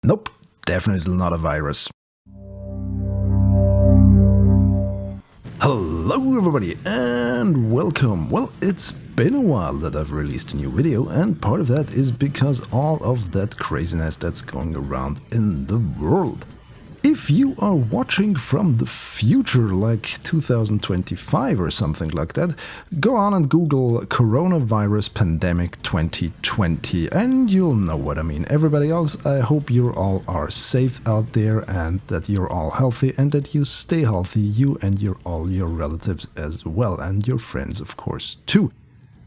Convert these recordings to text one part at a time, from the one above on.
Nope, definitely not a virus. Hello everybody and welcome. Well, it's been a while that I've released a new video, and part of that is because all of that craziness that's going around in the world. If you are watching from the future, like 2025 or something like that, go on and Google Coronavirus Pandemic 2020 and you'll know what I mean. Everybody else, I hope you all are safe out there and that you're all healthy and that you stay healthy, you and all your relatives as well, and your friends of course too.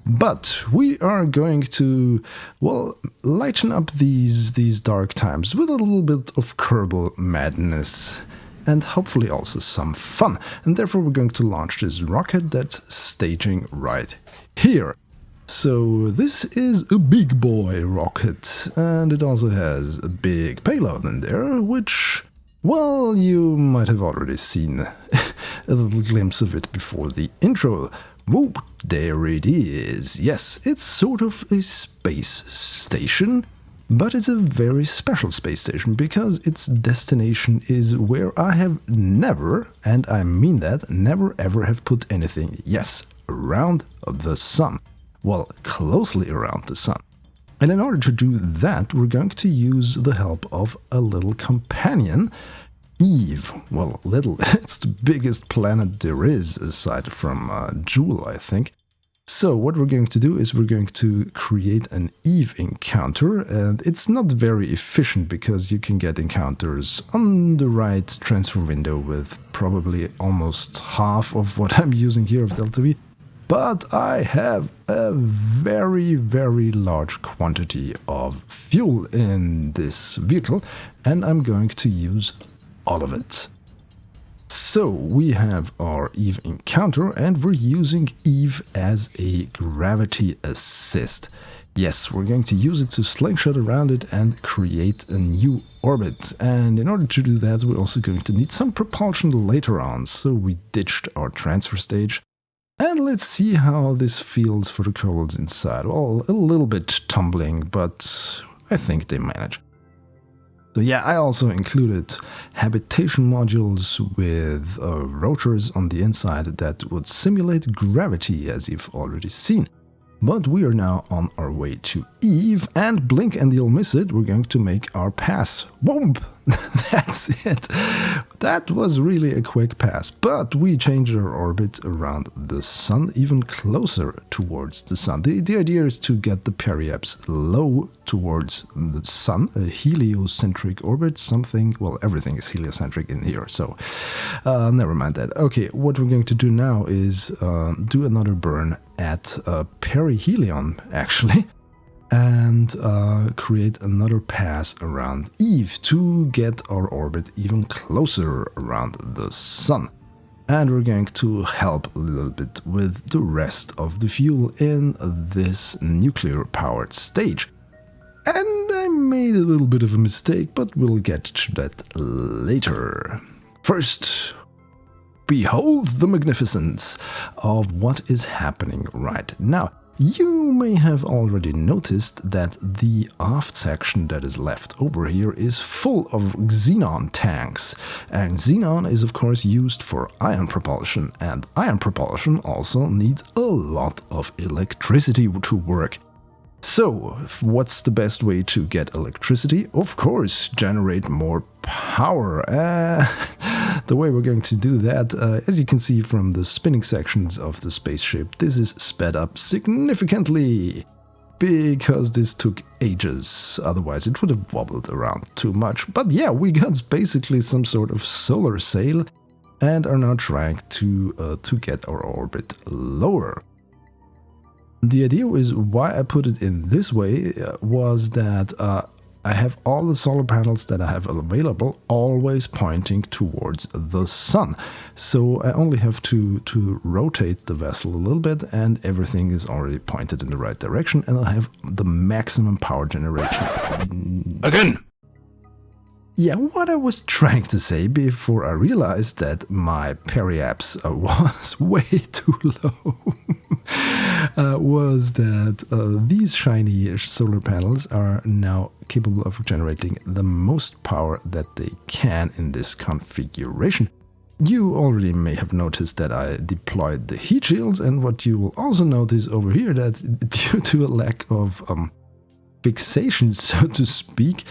But we are going to, well, lighten up these dark times with a little bit of Kerbal madness and hopefully also some fun. And therefore we're going to launch this rocket that's staging right here. So this is a big boy rocket, and it also has a big payload in there, which, well, you might have already seen a little glimpse of it before the intro. Whoop, there it is. Yes, it's sort of a space station, but it's a very special space station because its destination is where I have never, and I mean that, never ever have put anything, yes, around the sun. Well, closely around the sun. And in order to do that, we're going to use the help of a little companion, Eve. Well, little, it's the biggest planet there is, aside from Jewel, I think. So what we're going to do is we're going to create an Eve encounter, and it's not very efficient because you can get encounters on the right transfer window with probably almost half of what I'm using here of Delta V. But I have a very, very large quantity of fuel in this vehicle, and I'm going to use all of it. So we have our Eve encounter, and we're using Eve as a gravity assist. Yes, we're going to use it to slingshot around it and create a new orbit. And in order to do that, we're also going to need some propulsion later on. So we ditched our transfer stage. And let's see how this feels for the Kerbals inside. Well, a little bit tumbling, but I think they manage. So yeah, I also included habitation modules with rotors on the inside that would simulate gravity, as you've already seen. But we are now on our way to Eve, and blink and you'll miss it, we're going to make our pass. Boom! That's it. That was really a quick pass, but we changed our orbit around the sun, even closer towards the sun. The idea is to get the periapse low towards the sun, a heliocentric orbit, something, well, everything is heliocentric in here, so never mind that. Okay, what we're going to do now is do another burn at perihelion, actually, and create another pass around Eve to get our orbit even closer around the sun. And we're going to help a little bit with the rest of the fuel in this nuclear-powered stage. And I made a little bit of a mistake, but we'll get to that later. First, behold the magnificence of what is happening right now. You may have already noticed that the aft section that is left over here is full of xenon tanks, and xenon is of course used for ion propulsion, and ion propulsion also needs a lot of electricity to work. So, what's the best way to get electricity? Of course, generate more power. The way we're going to do that, as you can see from the spinning sections of the spaceship, this is sped up significantly, because this took ages, otherwise it would have wobbled around too much. But yeah, we got basically some sort of solar sail, and are now trying to get our orbit lower. The idea is why I put it in this way was that I have all the solar panels that I have available always pointing towards the sun. So I only have to rotate the vessel a little bit and everything is already pointed in the right direction, and I'll have the maximum power generation. Again! Yeah, what I was trying to say before I realized that my periapse was way too low was that these shiny solar panels are now capable of generating the most power that they can in this configuration. You already may have noticed that I deployed the heat shields, and what you will also notice over here that due to a lack of fixation, so to speak,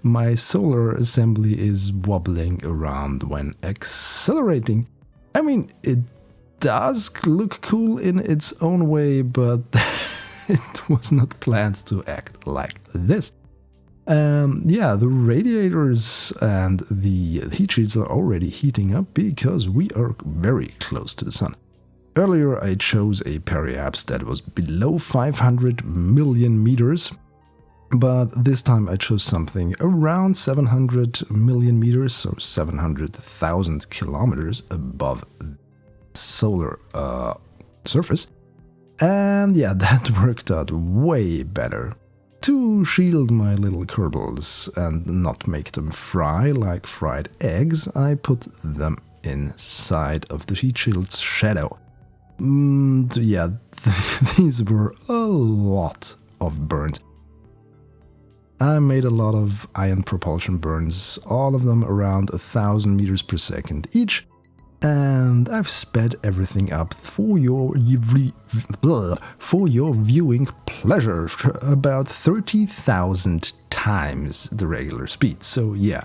my solar assembly is wobbling around when accelerating. I mean, it does look cool in its own way, but it was not planned to act like this. Yeah, the radiators and the heat shields are already heating up because we are very close to the sun. Earlier I chose a periapse that was below 500 million meters, but this time I chose something around 700 million meters, so 700,000 kilometers above the solar surface. And yeah, that worked out way better. To shield my little Kerbals and not make them fry like fried eggs, I put them inside of the heat shield's shadow. Yeah, these were a lot of burns. I made a lot of ion propulsion burns, all of them around 1,000 meters per second each, and I've sped everything up for your viewing pleasure, about 30,000 times the regular speed. So yeah,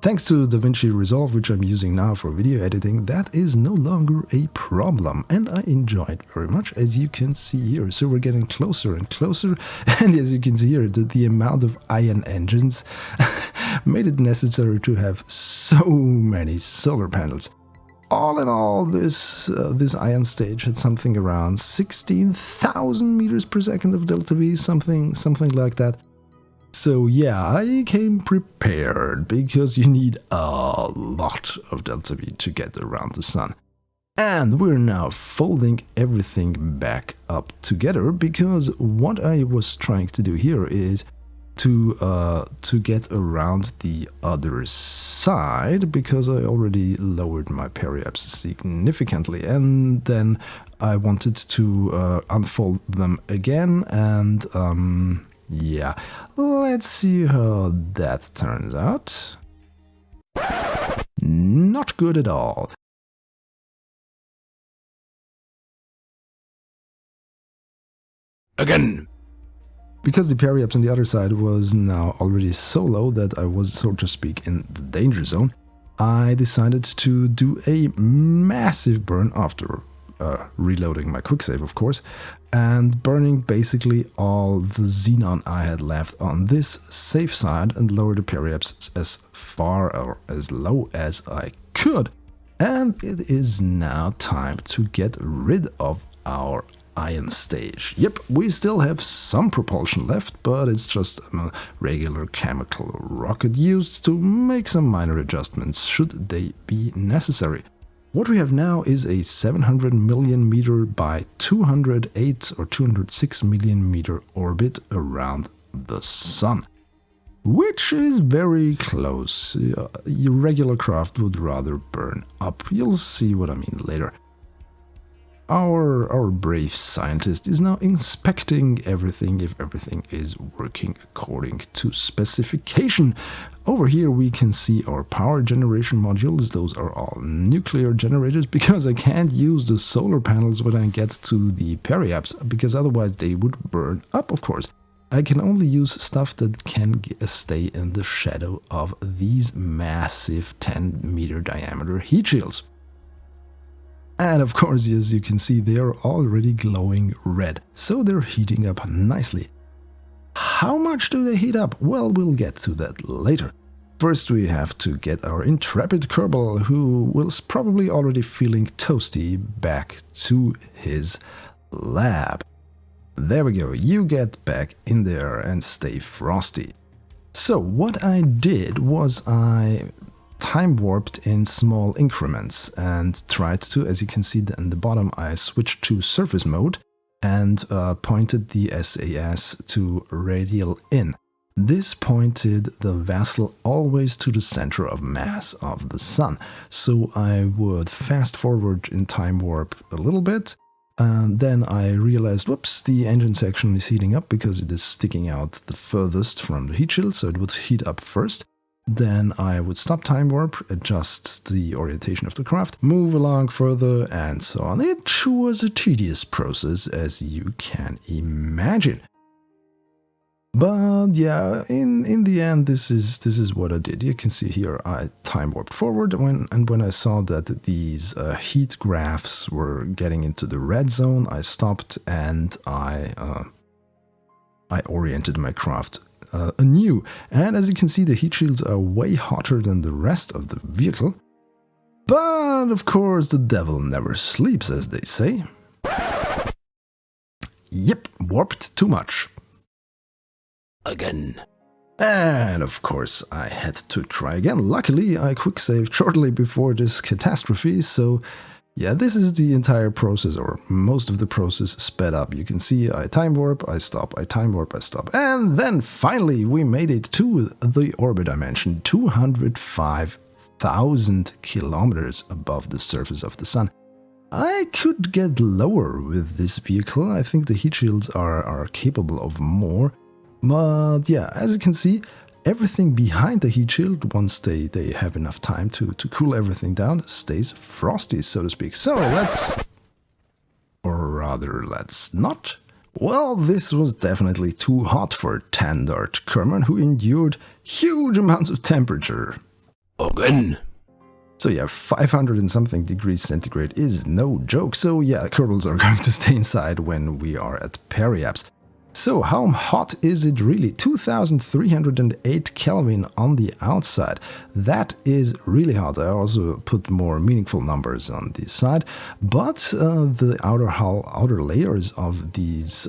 thanks to DaVinci Resolve, which I'm using now for video editing, that is no longer a problem, and I enjoy it very much, as you can see here. So we're getting closer and closer, and as you can see here, the amount of ion engines made it necessary to have so many solar panels. All in all, this ion stage had something around 16,000 meters per second of delta V, something like that. So yeah, I came prepared, because you need a lot of delta V to get around the sun. And we're now folding everything back up together, because what I was trying to do here is to get around the other side, because I already lowered my periapse significantly, and then I wanted to unfold them again, and yeah, let's see how that turns out. Not good at all. Again! Because the periapse on the other side was now already so low that I was, so to speak, in the danger zone, I decided to do a massive burn after reloading my quicksave, of course, and burning basically all the xenon I had left on this safe side, and lower the periapse as far or as low as I could. And it is now time to get rid of our ion stage. Yep, we still have some propulsion left, but it's just a regular chemical rocket used to make some minor adjustments should they be necessary. What we have now is a 700 million meter by 208 or 206 million meter orbit around the sun, which is very close. Your regular craft would rather burn up. You'll see what I mean later. Our brave scientist is now inspecting everything, if everything is working according to specification. Over here we can see our power generation modules. Those are all nuclear generators, because I can't use the solar panels when I get to the periapse, because otherwise they would burn up, of course. I can only use stuff that can stay in the shadow of these massive 10-meter diameter heat shields. And of course, as you can see, they are already glowing red, so they're heating up nicely. How much do they heat up? Well, we'll get to that later. First, we have to get our intrepid Kerbal, who was probably already feeling toasty, back to his lab. There we go, you get back in there and stay frosty. So what I did was I time warped in small increments and tried to, as you can see in the bottom, I switched to surface mode and pointed the SAS to radial in. This pointed the vessel always to the center of mass of the sun, so I would fast forward in time warp a little bit, And then I realized, whoops, the engine section is heating up because it is sticking out the furthest from the heat shield, so it would heat up first. Then I would stop time warp, adjust the orientation of the craft, move along further, and so on. It was a tedious process, as you can imagine. But yeah, in the end, this is what I did. You can see here I time warped forward, when I saw that these heat graphs were getting into the red zone, I stopped and I oriented my craft anew. And as you can see, the heat shields are way hotter than the rest of the vehicle. But of course, the devil never sleeps, as they say. Yep, warped too much. Again. And of course, I had to try again. Luckily, I quick-saved shortly before this catastrophe, so yeah, this is the entire process, or most of the process sped up. You can see I time warp, I stop, I time warp, I stop. And then finally we made it to the orbit I mentioned, 205,000 kilometers above the surface of the sun. I could get lower with this vehicle. I think the heat shields are capable of more. But yeah, as you can see, everything behind the heat shield, once they have enough time to cool everything down, stays frosty, so to speak. So let's not. Well, this was definitely too hot for Tandart Kerman, who endured huge amounts of temperature. Again. So yeah, 500 and something degrees centigrade is no joke. So yeah, Kerbals are going to stay inside when we are at periapse. So how hot is it really? 2308 Kelvin on the outside. That is really hot. I also put more meaningful numbers on this side. But the outer layers of these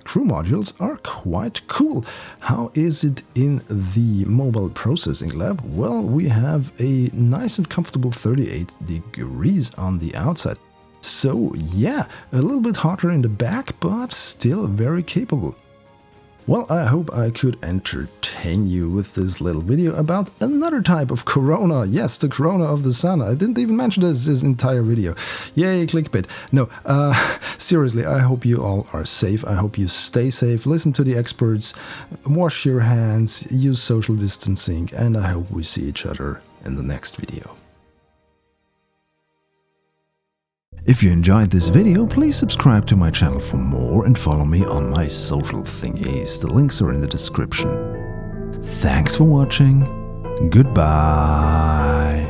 crew modules are quite cool. How is it in the mobile processing lab? Well, we have a nice and comfortable 38 degrees on the outside. So yeah, a little bit hotter in the back, but still very capable. Well, I hope I could entertain you with this little video about another type of corona. Yes, the corona of the sun. I didn't even mention this entire video. Yay, clickbait. No, seriously, I hope you all are safe. I hope you stay safe, listen to the experts, wash your hands, use social distancing, and I hope we see each other in the next video. If you enjoyed this video, please subscribe to my channel for more and follow me on my social thingies. The links are in the description. Thanks for watching. Goodbye.